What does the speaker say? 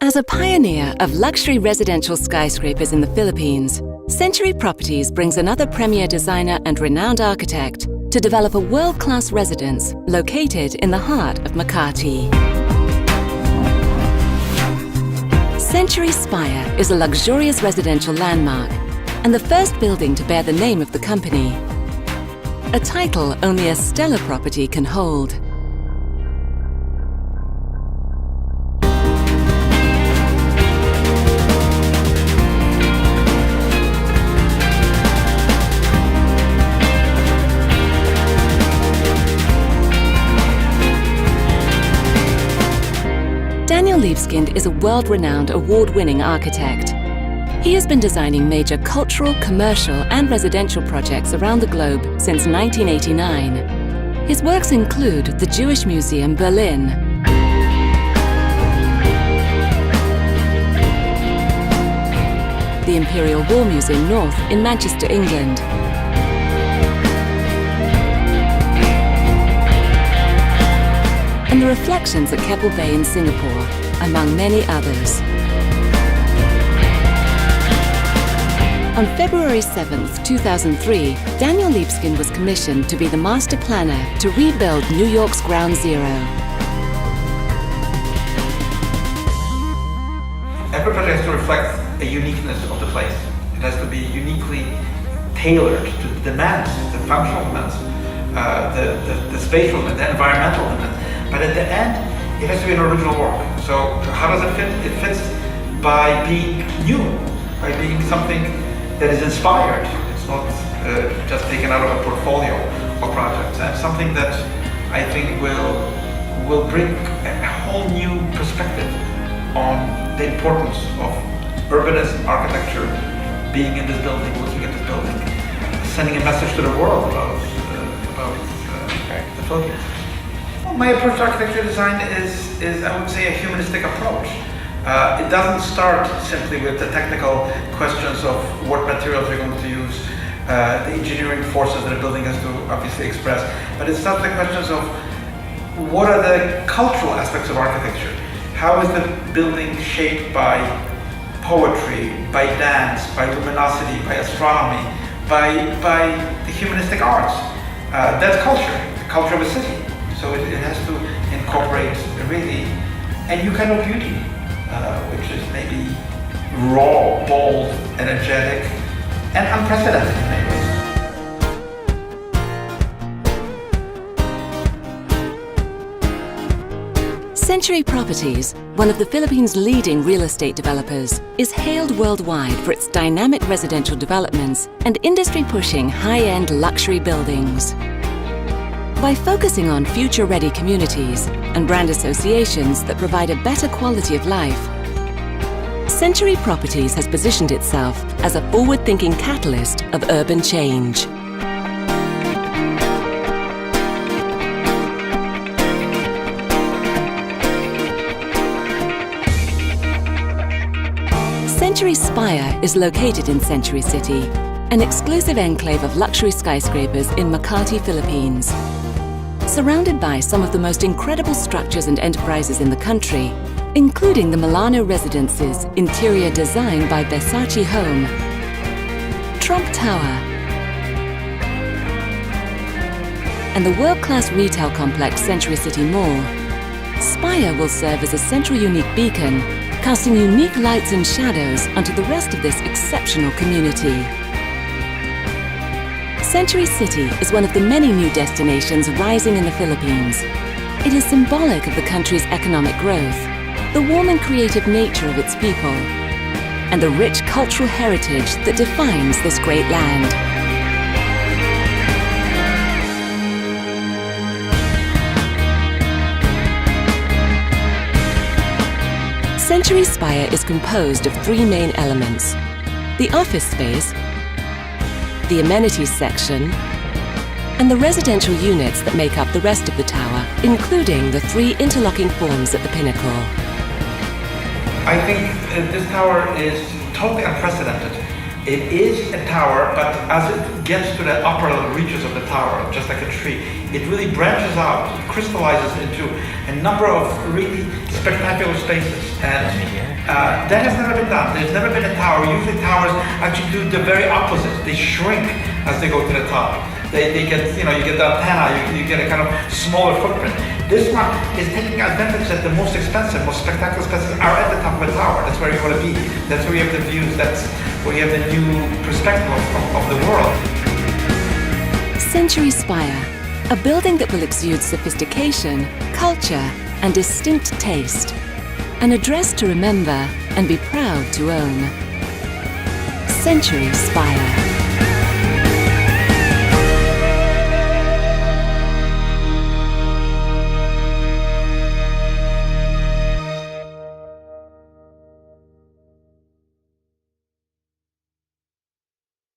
As a pioneer of luxury residential skyscrapers in the Philippines, Century Properties brings another premier designer and renowned architect to develop a world-class residence located in the heart of Makati. Century Spire is a luxurious residential landmark and the first building to bear the name of the company, a title only a stellar property can hold. Libeskind is a world-renowned, award-winning architect. He has been designing major cultural, commercial and residential projects around the globe since 1989. His works include the Jewish Museum, Berlin, the Imperial War Museum North in Manchester, England, and the Reflections at Keppel Bay in Singapore, among many others. On February 7, 2003, Daniel Libeskind was commissioned to be the master planner to rebuild New York's Ground Zero. Every project has to reflect a uniqueness of the place. It has to be uniquely tailored to the demands, the functional demands, the spatial and the environmental demands. But at the end, it has to be an original work. So how does it fit? It fits by being new, by being something that is inspired. It's not just taken out of a portfolio of projects. And something that I think will bring a whole new perspective on the importance of urbanism, architecture, being in this building, looking at this building, sending a message to the world about the Philippines. My approach to architecture design is, I would say, a humanistic approach. It doesn't start simply with the technical questions of what materials we're going to use, the engineering forces that a building has to obviously express, but it starts with the questions of what are the cultural aspects of architecture? How is the building shaped by poetry, by dance, by luminosity, by astronomy, by the humanistic arts? That's culture, the culture of a city. So it has to incorporate really a new kind of beauty, which is maybe raw, bold, energetic, and unprecedented in many ways. Century Properties, one of the Philippines' leading real estate developers, is hailed worldwide for its dynamic residential developments and industry-pushing high-end luxury buildings. By focusing on future-ready communities and brand associations that provide a better quality of life, Century Properties has positioned itself as a forward-thinking catalyst of urban change. Century Spire is located in Century City, an exclusive enclave of luxury skyscrapers in Makati, Philippines. Surrounded by some of the most incredible structures and enterprises in the country, including the Milano Residences interior design by Versace Home, Trump Tower, and the world-class retail complex Century City Mall, Spire will serve as a central unique beacon, casting unique lights and shadows onto the rest of this exceptional community. Century City is one of the many new destinations rising in the Philippines. It is symbolic of the country's economic growth, the warm and creative nature of its people, and the rich cultural heritage that defines this great land. Century Spire is composed of three main elements: the office space, the amenities section, and the residential units that make up the rest of the tower, including the three interlocking forms at the pinnacle. I think this tower is totally unprecedented It is a tower, but as it gets to the upper reaches of the tower, just like a tree, it really branches out, crystallizes into a number of really spectacular spaces. And that has never been done. There's never been a tower. Usually towers actually do the very opposite. They shrink as they go to the top. They get, you get the antenna, you get a kind of smaller footprint. This one is taking advantage that the most expensive, most spectacular spaces are at the top of the tower. That's where you want to be. That's where you have the views. That's where you have the new perspective of the world. Century Spire, a building that will exude sophistication, culture, and distinct taste. An address to remember and be proud to own. Century Spire.